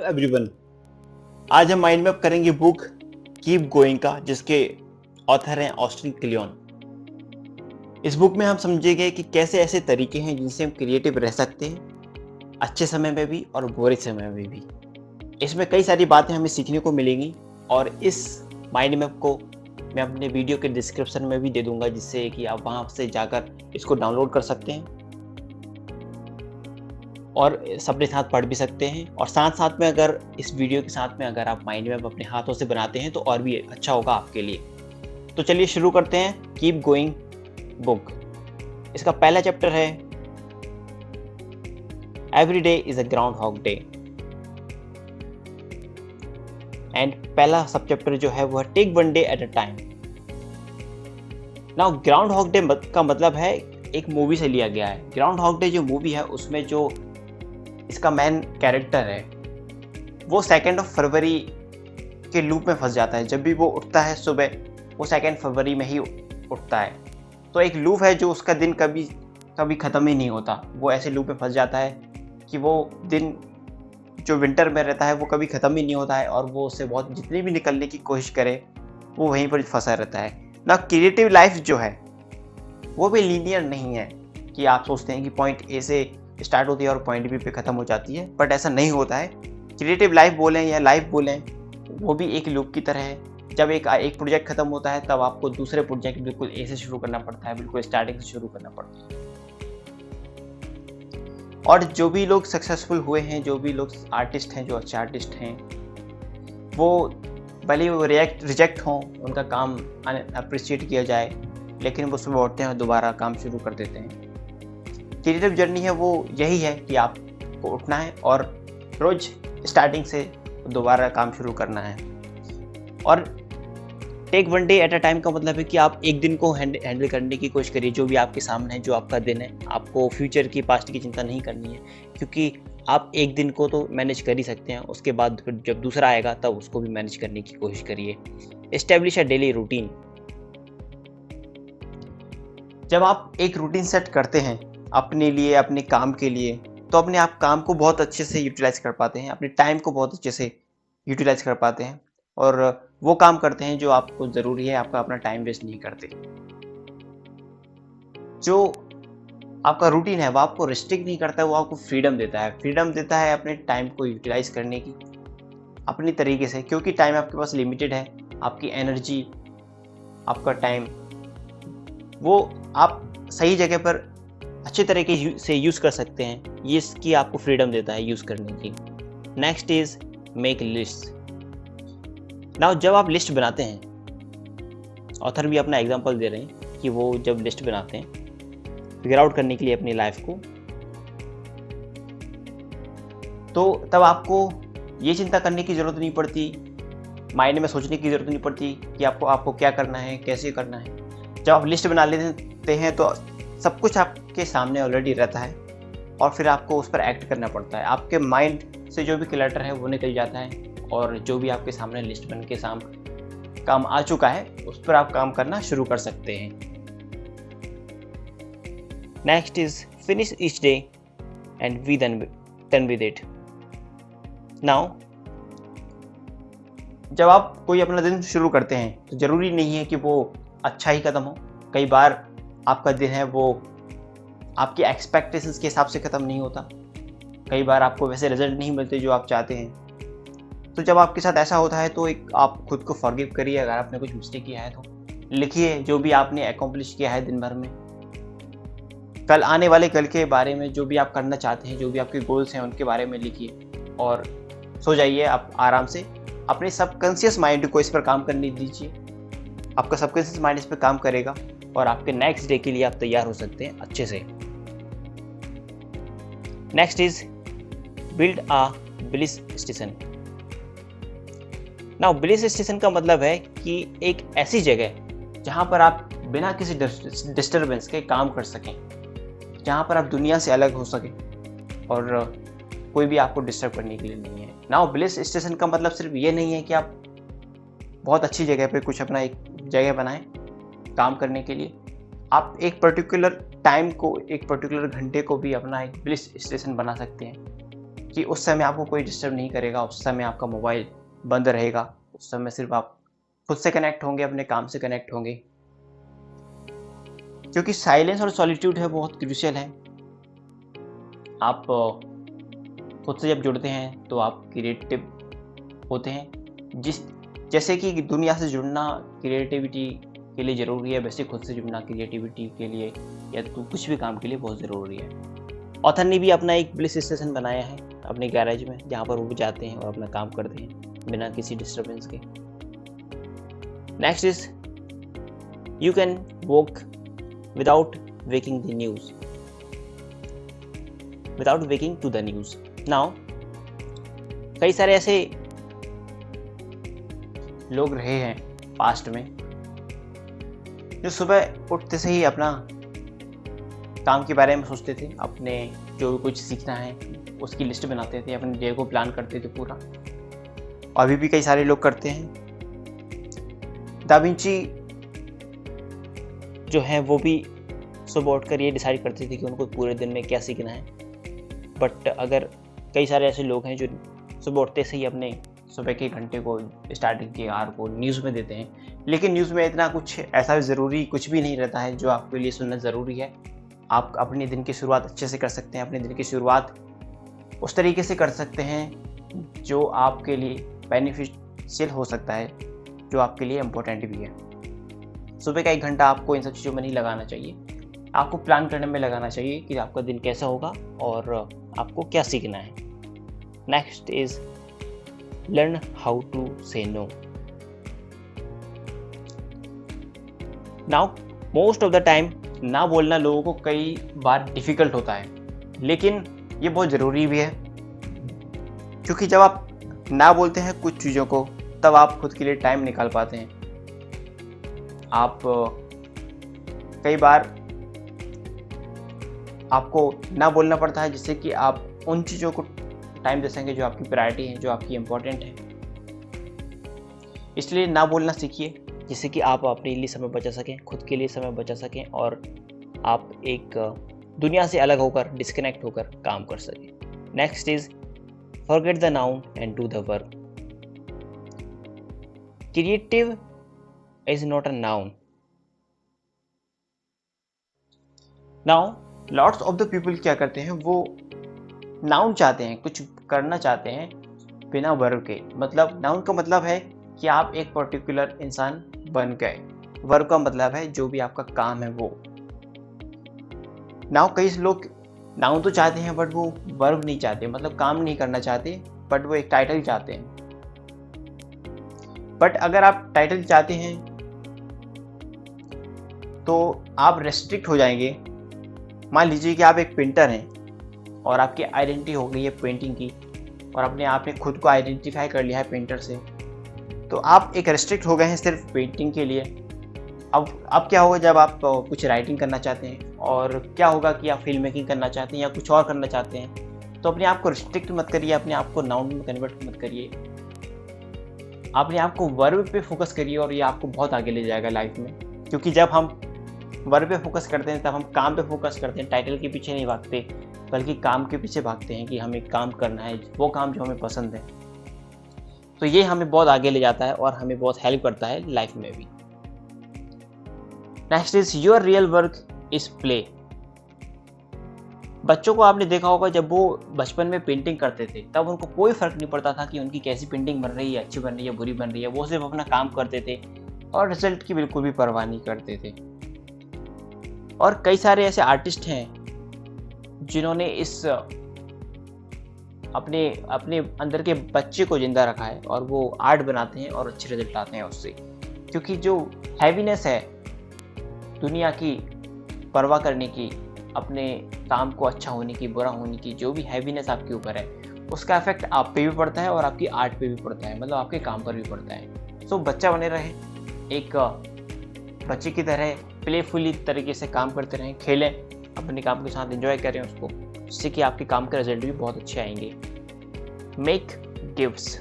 Hello everyone. आज हम mind map करेंगे बुक कीप गोइंग का, जिसके ऑथर हैं ऑस्टिन क्लियोन। इस बुक में हम समझेंगे कि कैसे ऐसे तरीके हैं जिनसे हम क्रिएटिव रह सकते हैं, अच्छे समय में भी और बुरे समय में भी। इसमें कई सारी बातें हमें सीखने को मिलेंगी और इस माइंड मैप को मैं अपने वीडियो के डिस्क्रिप्शन में भी दे दूंगा, जिससे कि आप वहां से जाकर इसको डाउनलोड कर सकते हैं और सबके साथ पढ़ भी सकते हैं। और साथ साथ में अगर इस वीडियो के साथ में अगर आप माइंड मैप अपने हाथों से बनाते हैं तो और भी अच्छा होगा आपके लिए। तो चलिए शुरू करते हैं कीप गोइंग बुक। इसका पहला चैप्टर है every day is a groundhog day, and पहला सब चैप्टर जो है वो है take one day at a time. Now groundhog day का मतलब है एक मूवी से लिया गया है। ग्राउंड हॉग डे जो मूवी है उसमें जो इसका मेन कैरेक्टर है वो 2 फरवरी के लूप में फंस जाता है। जब भी वो उठता है सुबह वो 2 फरवरी में ही उठता है। तो एक लूप है जो उसका दिन कभी कभी ख़त्म ही नहीं होता। वो ऐसे लूप में फंस जाता है कि वो दिन जो विंटर में रहता है वो कभी ख़त्म ही नहीं होता है और वो उससे बहुत जितनी भी निकलने की कोशिश करे वो वहीं पर फंसा रहता है ना। क्रिएटिव लाइफ जो है वो भी लीनियर नहीं है कि आप सोचते हैं कि पॉइंट ए से स्टार्ट होती है और पॉइंट बी पे ख़त्म हो जाती है, बट ऐसा नहीं होता है। क्रिएटिव लाइफ बोलें या लाइफ बोलें वो भी एक लूप की तरह है। जब एक प्रोजेक्ट ख़त्म होता है तब आपको दूसरे प्रोजेक्ट बिल्कुल ए से शुरू करना पड़ता है, बिल्कुल स्टार्टिंग से शुरू करना पड़ता है। और जो भी लोग सक्सेसफुल हुए हैं, जो भी लोग आर्टिस्ट हैं, जो अच्छे आर्टिस्ट हैं, वो भले वो रिजेक्ट हों, उनका काम अप्रिशिएट किया जाए, लेकिन वो सुबह उठते हैं और दोबारा काम शुरू कर देते हैं। क्रिएटिव जर्नी है वो यही है कि आपको उठना है और रोज स्टार्टिंग से दोबारा काम शुरू करना है। और take one day at a time का मतलब है कि आप एक दिन को हैंडल करने की कोशिश करिए। जो भी आपके सामने है, जो आपका दिन है, आपको फ्यूचर की पास्ट की चिंता नहीं करनी है, क्योंकि आप एक दिन को तो मैनेज कर ही सकते हैं। उसके बाद फिर जब दूसरा आएगा तब उसको भी मैनेज करने की कोशिश करिए। Establish a daily routine. जब आप एक रूटीन सेट करते हैं अपने लिए, अपने काम के लिए, तो अपने आप काम को बहुत अच्छे से यूटिलाइज कर पाते हैं, अपने टाइम को बहुत अच्छे से यूटिलाइज कर पाते हैं और वो काम करते हैं जो आपको ज़रूरी है। आपका अपना टाइम वेस्ट नहीं करते। जो आपका रूटीन है वो आपको रिस्ट्रिक्ट नहीं करता है, वो आपको फ्रीडम देता है। फ्रीडम देता है अपने टाइम को यूटिलाइज करने की अपनी तरीके से, क्योंकि टाइम आपके पास लिमिटेड है। आपकी एनर्जी, आपका टाइम वो आप सही जगह पर अच्छे तरीके से यूज़ कर सकते हैं। ये इसकी आपको फ्रीडम देता है यूज़ करने की। Next is make list. Now जब आप लिस्ट बनाते हैं, ऑथर भी अपना एग्जांपल दे रहे हैं कि वो जब लिस्ट बनाते हैं फिगर आउट करने के लिए अपनी लाइफ को, तो तब आपको ये चिंता करने की ज़रूरत नहीं पड़ती, माइंड में सोचने की ज़रूरत नहीं पड़ती कि आपको क्या करना है, कैसे करना है। जब आप लिस्ट बना लेते हैं तो सब कुछ आपके सामने ऑलरेडी रहता है और फिर आपको उस पर एक्ट करना पड़ता है। आपके माइंड से जो भी क्लटर है वो निकल जाता है और जो भी आपके सामने लिस्ट बन के काम आ चुका है उस पर आप काम करना शुरू कर सकते हैं। Next is finish each day and be done with it. Now जब आप कोई अपना दिन शुरू करते हैं तो ज़रूरी नहीं है कि वो अच्छा ही ख़त्म हो। कई बार आपका दिन है वो आपकी एक्सपेक्टेशंस के हिसाब से ख़त्म नहीं होता। कई बार आपको वैसे रिजल्ट नहीं मिलते जो आप चाहते हैं। तो जब आपके साथ ऐसा होता है तो आप खुद को फॉरगिव करिए। अगर आपने कुछ मिस्टेक किया है तो लिखिए जो भी आपने अकम्प्लिश किया है दिन भर में। कल आने वाले कल के बारे में, जो भी आप करना चाहते हैं, जो भी आपके गोल्स हैं उनके बारे में लिखिए और सो जाइए आप आराम से। अपने सबकॉन्शियस माइंड को इस पर काम करने दीजिए। आपका सबकॉन्शियस माइंड इस पर काम करेगा और आपके नेक्स्ट डे के लिए आप तैयार हो सकते हैं अच्छे से। Next is build a bliss station. Now bliss station का मतलब है कि एक ऐसी जगह जहां पर आप बिना किसी डिस्टरबेंस के काम कर सकें, जहां पर आप दुनिया से अलग हो सकें और कोई भी आपको डिस्टर्ब करने के लिए नहीं है। नाउ ब्लिस स्टेशन का मतलब सिर्फ ये नहीं है कि आप बहुत अच्छी जगह पे कुछ अपना एक जगह बनाएं काम करने के लिए। आप एक पर्टिकुलर टाइम को, एक पर्टिकुलर घंटे को भी अपना एक ब्लिस स्टेशन बना सकते हैं। कि उस समय आपको कोई डिस्टर्ब नहीं करेगा, उस समय आपका मोबाइल बंद रहेगा, उस समय सिर्फ आप खुद से कनेक्ट होंगे, अपने काम से कनेक्ट होंगे। क्योंकि साइलेंस और सॉलिट्यूड है बहुत क्रूशियल है। आप खुद से जब जुड़ते हैं तो आप क्रिएटिव होते हैं। जैसे कि दुनिया से जुड़ना क्रिएटिविटी के लिए ज़रूरी है, वैसे खुद से जुड़ना क्रिएटिविटी के लिए या तो कुछ भी काम के लिए बहुत ज़रूरी है। ऑथर ने भी अपना एक ब्लिस स्टेशन बनाया है अपने गैरेज में, जहाँ पर वो जाते हैं और अपना काम करते हैं बिना किसी डिस्टर्बेंस के। Next is you can walk without waking the news, without waking to the news. Now कई सारे ऐसे लोग रहे हैं पास्ट में जो सुबह उठते से ही अपना काम के बारे में सोचते थे, अपने जो कुछ सीखना है उसकी लिस्ट बनाते थे, अपने डे को प्लान करते थे पूरा। अभी भी कई सारे लोग करते हैं। दा विंची जो है वो भी सुबह उठकर ये डिसाइड करते थे कि उनको पूरे दिन में क्या सीखना है। बट अगर कई सारे ऐसे लोग हैं जो सुबह उठते से ही अपने सुबह के घंटे को, स्टार्टिंग के आवर को न्यूज़ में देते हैं, लेकिन न्यूज़ में इतना कुछ ऐसा ज़रूरी कुछ भी नहीं रहता है जो आपके लिए सुनना ज़रूरी है। आप अपने दिन की शुरुआत अच्छे से कर सकते हैं, अपने दिन की शुरुआत उस तरीके से कर सकते हैं जो आपके लिए बेनिफिशियल हो सकता है, जो आपके लिए इम्पोर्टेंट भी है। सुबह का 1 घंटा आपको इन सब चीज़ों में नहीं लगाना चाहिए, आपको प्लान करने में लगाना चाहिए कि आपका दिन कैसा होगा और आपको क्या सीखना है। Next is learn how to say no. Now most of the time ना बोलना लोगों को कई बार डिफ़िकल्ट होता है, लेकिन ये बहुत ज़रूरी भी है, क्योंकि जब आप ना बोलते हैं कुछ चीज़ों को तब आप खुद के लिए टाइम निकाल पाते हैं। आप कई बार आपको ना बोलना पड़ता है जिससे कि आप उन चीज़ों को टाइम दे सकें जो आपकी प्रायोरिटी है, जो आपकी इम्पोर्टेंट है। इसलिए ना बोलना सीखिए जिससे कि आप अपने लिए समय बचा सकें, खुद के लिए समय बचा सकें और आप एक दुनिया से अलग होकर, डिस्कनेक्ट होकर काम कर सकें। Next is forget the noun and do the work. Creative is not a noun. Now lots of the people क्या करते हैं, वो नाउन चाहते हैं, कुछ करना चाहते हैं बिना वर्ब के। मतलब नाउन का मतलब है कि आप एक पर्टिकुलर इंसान बन गए, वर्ब का मतलब है जो भी आपका काम है वो। नाउ कई लोग नाउन तो चाहते हैं बट वो वर्ब नहीं चाहते, मतलब काम नहीं करना चाहते, बट वो एक टाइटल चाहते हैं। बट अगर आप टाइटल चाहते हैं तो आप रेस्ट्रिक्ट हो जाएंगे। मान लीजिए कि आप एक पेंटर हैं और आपकी आइडेंटिटी हो गई है पेंटिंग की, और अपने आपने खुद को आइडेंटिफाई कर लिया है पेंटर से, तो आप एक रेस्ट्रिक्ट हो गए हैं सिर्फ पेंटिंग के लिए। अब क्या होगा जब आप कुछ राइटिंग करना चाहते हैं, और क्या होगा कि आप फिल्म मेकिंग करना चाहते हैं या कुछ और करना चाहते हैं, तो अपने आप को रिस्ट्रिक्ट मत करिए, अपने आप को नाउन में कन्वर्ट मत करिए, अपने आप को वर्ब पे फोकस करिए और ये आपको बहुत आगे ले जाएगा लाइफ में। क्योंकि जब हम वर्ब पे फोकस करते हैं तब हम काम पे फोकस करते हैं, टाइटल के पीछे नहीं भागते बल्कि काम के पीछे भागते हैं कि हमें काम करना है, वो काम जो हमें पसंद है। तो ये हमें बहुत आगे ले जाता है और हमें बहुत हेल्प करता है लाइफ में भी। Next is your real work is play. बच्चों को आपने देखा होगा जब वो बचपन में पेंटिंग करते थे तब उनको कोई फर्क नहीं पड़ता था कि उनकी कैसी पेंटिंग बन रही है, अच्छी बन रही है, बुरी बन रही है। वो सिर्फ अपना काम करते थे और रिजल्ट की बिल्कुल भी परवाह नहीं करते थे। और कई सारे ऐसे आर्टिस्ट हैं जिन्होंने इस अपने अपने अंदर के बच्चे को जिंदा रखा है और वो आर्ट बनाते हैं और अच्छे रिजल्ट आते हैं उससे। क्योंकि जो हैवीनेस है दुनिया की परवाह करने की, अपने काम को अच्छा होने की, बुरा होने की, जो भी हैवीनेस आपके ऊपर है उसका इफेक्ट आप पे भी पड़ता है और आपकी आर्ट पे भी पड़ता है, मतलब आपके काम पर भी पड़ता है। सो बच्चा बने रहे, एक बच्चे की तरह प्लेफुली तरीके से काम करते रहें, खेलें, अपने काम के साथ एंजॉय करें उसको, जिससे कि आपके काम के रिजल्ट भी बहुत अच्छे आएंगे। Make gifts,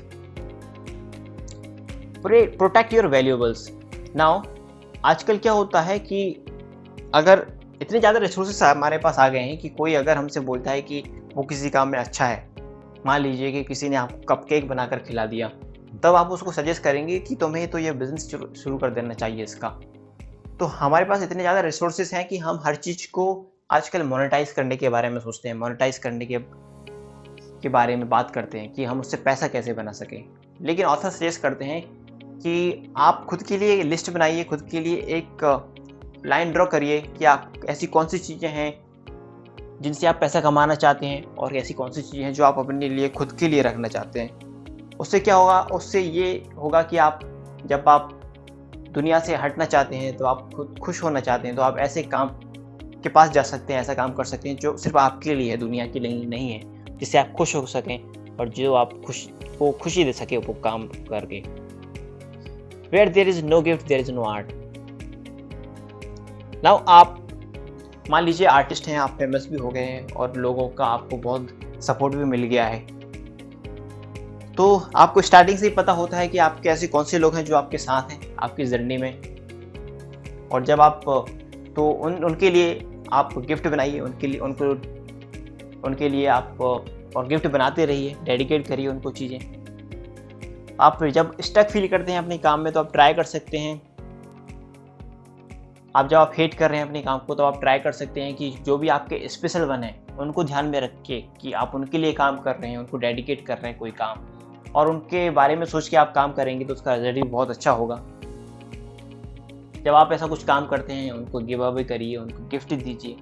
protect your valuables. Now आजकल क्या होता है कि अगर इतने ज़्यादा रिसोर्सेस हमारे पास आ गए हैं कि कोई अगर हमसे बोलता है कि वो किसी काम में अच्छा है मान लीजिए कि किसी ने आपको कपकेक बनाकर खिला दिया, तब आप उसको सजेस्ट करेंगे कि तुम्हें तो ये बिज़नेस शुरू कर देना चाहिए इसका। तो हमारे पास इतने ज़्यादा रिसोर्सेज हैं कि हम हर चीज़ को आजकल मोनेटाइज़ करने के बारे में सोचते हैं, मोनेटाइज़ करने के बारे में बात करते हैं कि हम उससे पैसा कैसे बना सकें। लेकिन ऑथर सजेस्ट करते हैं कि आप खुद के लिए लिस्ट बनाइए, खुद के लिए एक लाइन ड्रॉ करिए कि आप ऐसी कौन सी चीज़ें हैं जिनसे आप पैसा कमाना चाहते हैं और ऐसी कौन सी चीज़ें हैं जो आप अपने लिए खुद के लिए रखना चाहते हैं। उससे क्या होगा, उससे ये होगा कि जब आप दुनिया से हटना चाहते हैं, तो आप खुद खुश होना चाहते हैं, तो आप ऐसे काम के पास जा सकते हैं, ऐसा काम कर सकते हैं जो सिर्फ आपके लिए है, दुनिया के लिए नहीं है, जिससे आप खुश हो सकें और जो आप खुशी दे सके वो काम करके। Where there is no gift, there is no art. Now आप मान लीजिए आर्टिस्ट हैं, आप फेमस भी हो गए हैं और लोगों का आपको बहुत सपोर्ट भी मिल गया है, तो आपको स्टार्टिंग से ही पता होता है कि आपके ऐसे कौन से लोग हैं जो आपके साथ हैं आपकी जर्नी में। और जब आप तो उनके लिए आप गिफ्ट बनाइए, उनके लिए आप और गिफ्ट बनाते रहिए, डेडिकेट करिए उनको चीज़ें। आप जब स्टक फील करते हैं अपने काम में तो आप ट्राई कर सकते हैं, जब आप हेट कर रहे हैं अपने काम को तो आप ट्राई कर सकते हैं कि जो भी आपके स्पेशल वन है उनको ध्यान में रख के कि आप उनके लिए काम कर रहे हैं, उनको डेडिकेट कर रहे हैं कोई काम, और उनके बारे में सोच के आप काम करेंगे तो उसका रिजल्ट भी बहुत अच्छा होगा। जब आप ऐसा कुछ काम करते हैं उनको गिव अवे करिए, उनको गिफ्ट दीजिए,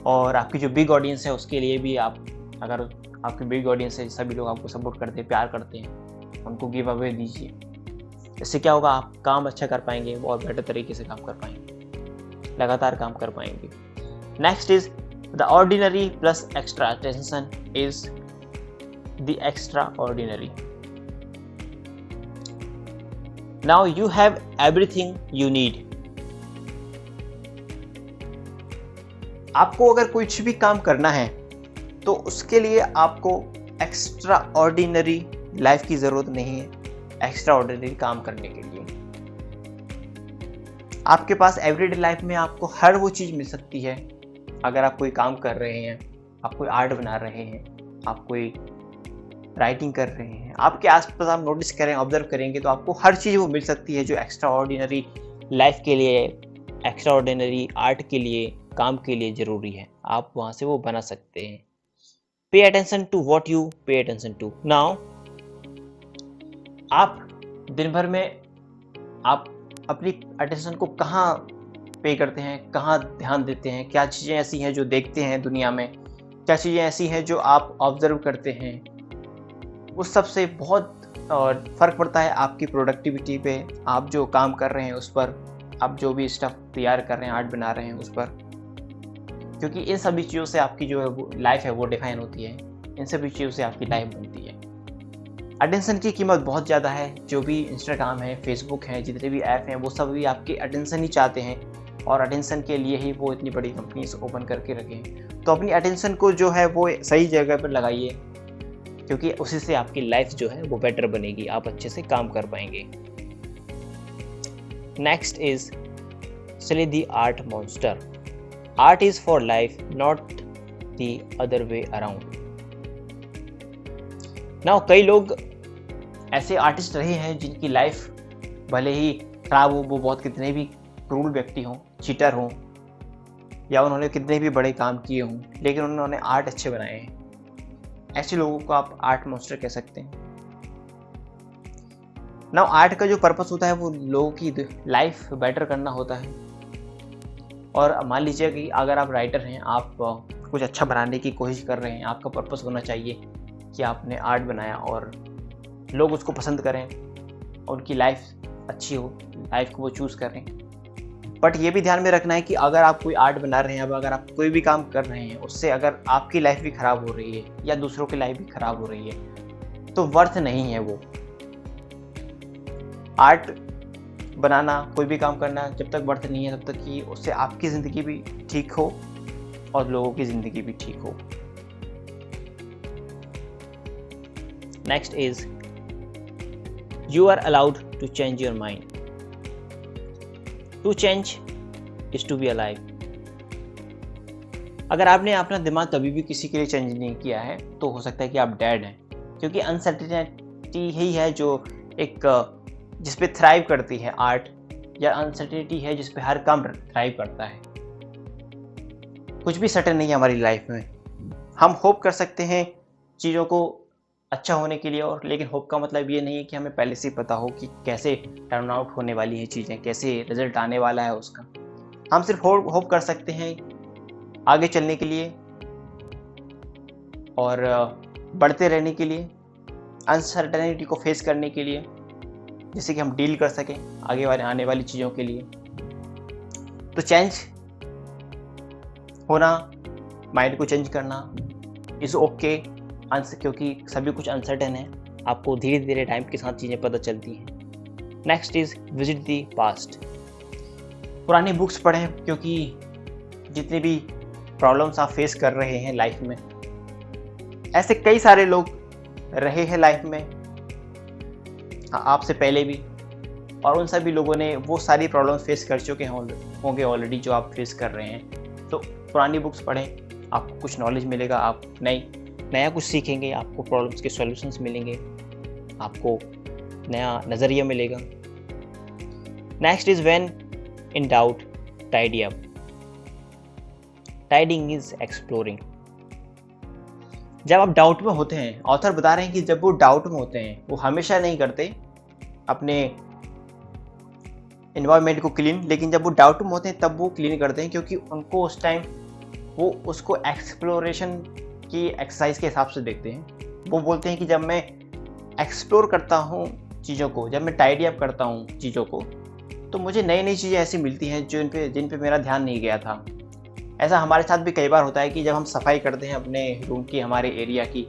और आपकी जो बिग ऑडियंस है उसके लिए भी अगर आपकी बिग ऑडियंस है, सभी लोग आपको सपोर्ट करते हैं, प्यार करते हैं, उनको गिव अवे दीजिए। इससे क्या होगा, आप काम अच्छा कर पाएंगे और बेटर तरीके से काम कर पाएंगे, लगातार काम कर पाएंगे। Next is the ordinary plus extra attention is the extra ordinary. Now you have everything you need. आपको अगर कुछ भी काम करना है तो उसके लिए आपको एक्स्ट्रा ऑर्डिनरी लाइफ की जरूरत नहीं है। एक्स्ट्रा ऑर्डिनरी काम करने के लिए आपके पास एवरीडे लाइफ में आपको हर वो चीज़ मिल सकती है। अगर आप कोई काम कर रहे हैं, आप कोई आर्ट बना रहे हैं, आप कोई राइटिंग कर रहे हैं, आपके आसपास आप नोटिस करें, ऑब्जर्व करेंगे तो आपको हर चीज़ वो मिल सकती है जो एक्स्ट्रा ऑर्डिनरी लाइफ के लिए, एक्स्ट्रा ऑर्डिनरी आर्ट के लिए, काम के लिए ज़रूरी है। आप वहाँ से वो बना सकते हैं। Pay attention to what you pay attention to. Now आप दिन भर में आप अपनी अटेंशन को कहाँ पे करते हैं, कहाँ ध्यान देते हैं, क्या चीज़ें ऐसी हैं जो देखते हैं दुनिया में, क्या चीज़ें ऐसी हैं जो आप ऑब्जर्व करते हैं, उस सब से बहुत फ़र्क पड़ता है आपकी प्रोडक्टिविटी पे, आप जो काम कर रहे हैं उस पर, आप जो भी स्टफ तैयार कर रहे हैं, आर्ट बना रहे हैं उस पर। क्योंकि इन सभी चीज़ों से आपकी जो लाइफ है वो डिफाइन होती है, इन सभी चीज़ों से आपकी लाइफ बनती है। अटेंशन की कीमत बहुत ज़्यादा है। जो भी इंस्टाग्राम है, फेसबुक है, जितने भी ऐप हैं वो सब भी आपकी अटेंशन ही चाहते हैं और अटेंशन के लिए ही वो इतनी बड़ी कंपनीज ओपन करके रखे हैं। तो अपनी अटेंशन को जो है वो सही जगह पर लगाइए, क्योंकि उसी से आपकी लाइफ जो है वो बेटर बनेगी, आप अच्छे से काम कर पाएंगे। Next is slay the art monster. Art is for life, not the other way around. Now कई लोग ऐसे आर्टिस्ट रहे हैं जिनकी लाइफ भले ही खराब हो, वो बहुत कितने भी क्रूर व्यक्ति हों, चीटर हों, या उन्होंने कितने भी बड़े काम किए हों, लेकिन उन्होंने आर्ट अच्छे बनाए हैं। ऐसे लोगों को आप आर्ट मॉन्स्टर कह सकते हैं। नाउ आर्ट का जो पर्पस होता है वो लोगों की लाइफ बेटर करना होता है। और मान लीजिए कि अगर आप राइटर हैं, आप कुछ अच्छा बनाने की कोशिश कर रहे हैं, आपका पर्पस होना चाहिए कि आपने आर्ट बनाया और लोग उसको पसंद करें, उनकी लाइफ अच्छी हो, लाइफ को वो चूज़ करें। बट ये भी ध्यान में रखना है कि अगर आप कोई आर्ट बना रहे हैं, अब अगर आप कोई भी काम कर रहे हैं, उससे अगर आपकी लाइफ भी ख़राब हो रही है या दूसरों की लाइफ भी ख़राब हो रही है तो वर्थ नहीं है वो। आर्ट बनाना, कोई भी काम करना जब तक वर्थ नहीं है तब तक कि उससे आपकी ज़िंदगी भी ठीक हो और लोगों की ज़िंदगी भी ठीक हो। Next is you are allowed to change your mind. To change is to be alive. अगर आपने अपना दिमाग कभी भी किसी के लिए चेंज नहीं किया है तो हो सकता है कि आप डेड हैं, क्योंकि अनसर्टेनिटी ही है जो एक जिस पे थ्राइव करती है आर्ट, या अनसर्टेनिटी है जिस पे हर काम थ्राइव करता है। कुछ भी सर्टेन नहीं है हमारी लाइफ में। हम होप कर सकते हैं चीज़ों को अच्छा होने के लिए, और लेकिन होप का मतलब ये नहीं है कि हमें पहले से ही पता हो कि कैसे टर्न आउट होने वाली है चीज़ें, कैसे रिजल्ट आने वाला है उसका। हम सिर्फ होप कर सकते हैं आगे चलने के लिए और बढ़ते रहने के लिए, अनसर्टेनिटी को फेस करने के लिए, जिससे कि हम डील कर सकें आगे वाले आने वाली चीज़ों के लिए। तो चेंज होना, माइंड को चेंज करना इज़ ओके, क्योंकि सभी कुछ अनसर्टेन है। आपको धीरे धीरे टाइम के साथ चीज़ें पता चलती हैं। Next is visit the past. पुरानी बुक्स पढ़ें, क्योंकि जितने भी प्रॉब्लम्स आप फेस कर रहे हैं लाइफ में, ऐसे कई सारे लोग रहे हैं लाइफ में आपसे पहले भी, और उन सभी लोगों ने वो सारी प्रॉब्लम्स फेस कर चुके होंगे ऑलरेडी जो आप फेस कर रहे हैं। तो पुरानी बुक्स पढ़ें, आपको कुछ नॉलेज मिलेगा, आप नया कुछ सीखेंगे, आपको प्रॉब्लम्स के सॉल्यूशंस मिलेंगे, आपको नया नज़रिया मिलेगा। Next is when in doubt tidy up. Tidying is exploring. जब आप डाउट में होते हैं, ऑथर बता रहे हैं कि जब वो डाउट में होते हैं वो हमेशा नहीं करते अपने इन्वायरमेंट को क्लीन, लेकिन जब वो डाउट में होते हैं तब वो क्लीन करते हैं, क्योंकि उनको उस टाइम वो उसको एक्सप्लोरेशन की एक्सरसाइज के हिसाब से देखते हैं। वो बोलते हैं कि जब मैं एक्सप्लोर करता हूँ चीज़ों को, जब मैं टाइडी अप करता हूँ चीज़ों को, तो मुझे नई नई चीज़ें ऐसी मिलती हैं जिन पे मेरा ध्यान नहीं गया था। ऐसा हमारे साथ भी कई बार होता है कि जब हम सफाई करते हैं अपने रूम की, हमारे एरिया की,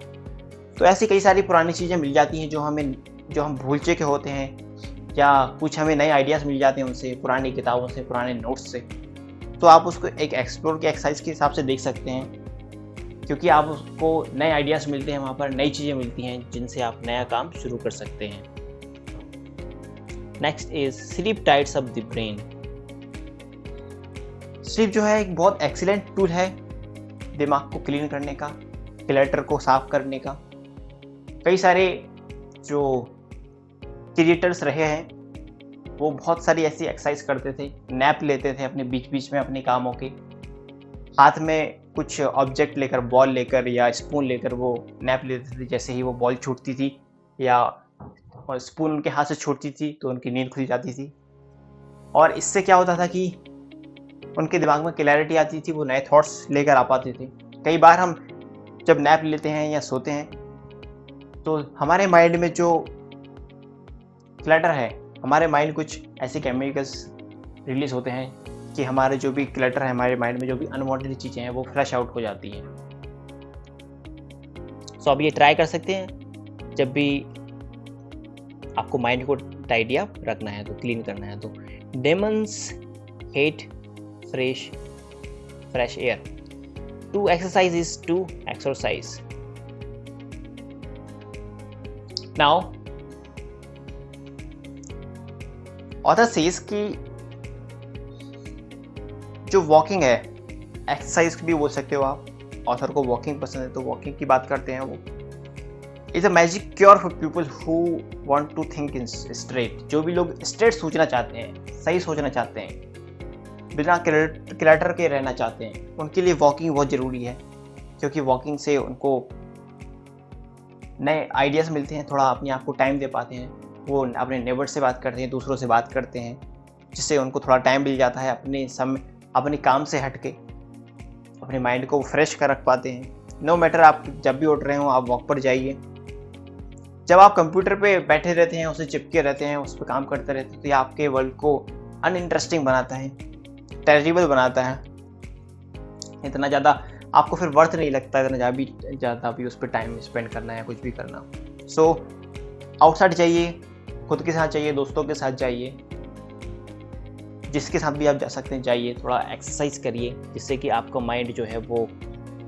तो ऐसी कई सारी पुरानी चीज़ें मिल जाती हैं जो हम भूल चुके होते हैं, या कुछ हमें नए आइडियाज़ मिल जाते हैं उनसे, पुरानी किताबों से, पुराने नोट्स से। तो आप उसको एक एक्सप्लोर की एक्सरसाइज के हिसाब से देख सकते हैं, क्योंकि आप उसको नए आइडियाज़ मिलते हैं, वहाँ पर नई चीज़ें मिलती हैं जिनसे आप नया काम शुरू कर सकते हैं। Next is sleep tights up the brain. Sleep जो है एक बहुत एक्सीलेंट टूल है दिमाग को क्लीन करने का, क्लटर को साफ करने का। कई सारे जो क्रिएटर्स रहे हैं वो बहुत सारी ऐसी एक्सरसाइज करते थे, नैप लेते थे अपने बीच बीच में अपने कामों के, हाथ में कुछ ऑब्जेक्ट लेकर, बॉल लेकर या स्पून लेकर वो नैप लेते थे। जैसे ही वो बॉल छूटती थी या स्पून उनके हाथ से छूटती थी तो उनकी नींद खुल जाती थी, और इससे क्या होता था कि उनके दिमाग में क्लैरिटी आती थी, वो नए थॉट्स लेकर आ पाते थे। कई बार हम जब नैप लेते हैं या सोते हैं तो हमारे माइंड में जो क्लटर है, हमारे माइंड कुछ ऐसे केमिकल्स रिलीज होते हैं कि हमारे जो भी क्लटर है, हमारे माइंड में जो भी अनवांटेड चीज़ें हैं वो फ्लश आउट हो जाती हैं। सो अब ये ट्राई कर सकते हैं जब भी आपको माइंड को टाइडी अप रखना है, तो क्लीन करना है। तो Demons hate fresh air. To exercise is to exercise. Now, author says कि जो वॉकिंग है, एक्सरसाइज भी बोल सकते हो आप, ऑथर को वॉकिंग पसंद है तो वॉकिंग की बात करते हैं। वो is a magic cure for people who want to think in straight. जो भी लोग स्ट्रेट सोचना चाहते हैं, सही सोचना चाहते हैं, बिना क्लटर के रहना चाहते हैं, उनके लिए वॉकिंग बहुत ज़रूरी है, क्योंकि वॉकिंग से उनको नए आइडियाज़ मिलते हैं, थोड़ा अपने आप को टाइम दे पाते हैं, वो अपने नेबर से बात करते हैं, दूसरों से बात करते हैं, जिससे उनको थोड़ा टाइम मिल जाता है अपने काम से हट के अपने माइंड को फ्रेश कर रख पाते हैं। नो मैटर आप जब भी उठ रहे हो, आप वॉक पर जाइए। जब आप कंप्यूटर पे बैठे रहते हैं, उसे चिपके रहते हैं, उस पर काम करते रहते हैं, तो ये आपके वर्ल्ड को अनइंटरेस्टिंग बनाता है, टेरिबल बनाता है। इतना ज़्यादा आपको फिर वर्थ नहीं लगता, इतना ज़्यादा भी उस पर टाइम स्पेंड करना है, कुछ भी करना। सो आउटसाइड जाइए, खुद के साथ जाइए, दोस्तों के साथ जाइए, जिसके साथ भी आप जा सकते हैं जाइए, थोड़ा एक्सरसाइज करिए, जिससे कि आपका माइंड जो है वो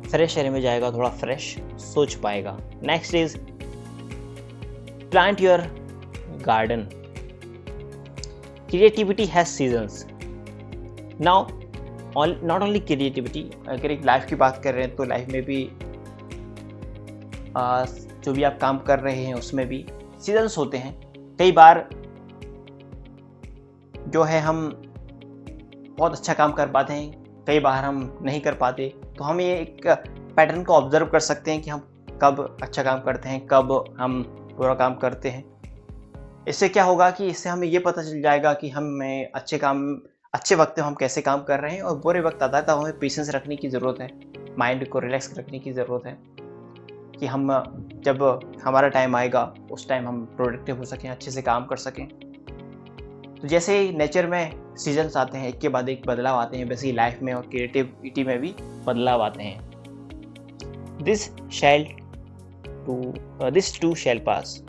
फ्रेश एयर में जाएगा, थोड़ा फ्रेश सोच पाएगा। Next is plant your garden. Creativity has seasons. Now not only creativity, अगर एक लाइफ की बात कर रहे हैं तो लाइफ में भी जो भी आप काम कर रहे हैं उसमें भी सीजन्स होते हैं। कई बार जो है हम बहुत अच्छा काम कर पाते हैं, कई बार हम नहीं कर पाते। तो हम ये एक पैटर्न को ऑब्जर्व कर सकते हैं कि हम कब अच्छा काम करते हैं, कब हम बुरा काम करते हैं। इससे क्या होगा कि इससे हमें ये पता चल जाएगा कि हमें अच्छे वक्त में हम कैसे काम कर रहे हैं, और बुरे वक्त आता है तो हमें पेशेंस रखने की ज़रूरत है, माइंड को रिलैक्स रखने की ज़रूरत है कि हम जब हमारा टाइम आएगा उस टाइम हम प्रोडक्टिव हो सकें, अच्छे से काम कर सकें। तो जैसे नेचर में सीजन्स आते हैं, एक के बाद एक बदलाव आते हैं, वैसे ही लाइफ में और क्रिएटिविटी में भी बदलाव आते हैं। This to shell pass.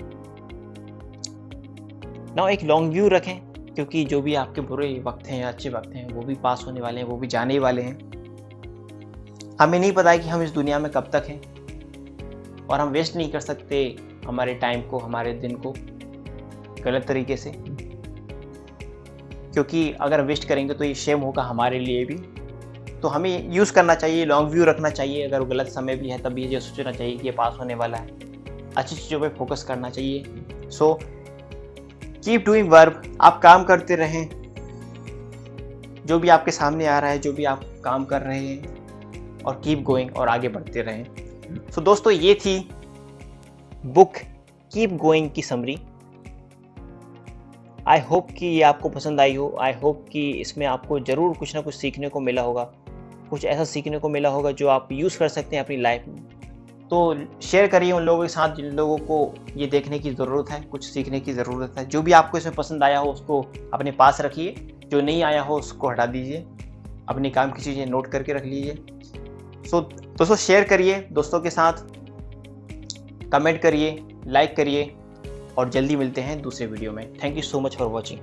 Now एक लॉन्ग व्यू रखें, क्योंकि जो भी आपके बुरे वक्त हैं या अच्छे वक्त हैं वो भी पास होने वाले हैं, वो भी जाने ही वाले हैं। हमें नहीं पता है कि हम इस दुनिया में कब तक हैं, और हम वेस्ट नहीं कर सकते हमारे टाइम को, हमारे दिन को गलत तरीके से, क्योंकि अगर वेस्ट करेंगे तो ये शेम होगा हमारे लिए भी। तो हमें यूज़ करना चाहिए, लॉन्ग व्यू रखना चाहिए। अगर गलत समय भी है तब ये सोचना चाहिए कि ये पास होने वाला है, अच्छी चीज़ों पे फोकस करना चाहिए। सो कीप डूइंग वर्क, आप काम करते रहें, जो भी आपके सामने आ रहा है, जो भी आप काम कर रहे हैं, और कीप गोइंग, और आगे बढ़ते रहें। सो दोस्तों, ये थी बुक कीप गोइंग की समरी। आई होप कि ये आपको पसंद आई हो। आई होप कि इसमें आपको ज़रूर कुछ ना कुछ सीखने को मिला होगा, कुछ ऐसा सीखने को मिला होगा जो आप यूज़ कर सकते हैं अपनी लाइफ में। तो शेयर करिए उन लोगों के साथ जिन लोगों को ये देखने की ज़रूरत है, कुछ सीखने की ज़रूरत है। जो भी आपको इसमें पसंद आया हो उसको अपने पास रखिए, जो नहीं आया हो उसको हटा दीजिए, अपने काम की चीज़ें नोट करके रख लीजिए। सो दोस्तों, शेयर करिए दोस्तों के साथ, कमेंट करिए, लाइक करिए, और जल्दी मिलते हैं दूसरे वीडियो में। Thank you so much for watching.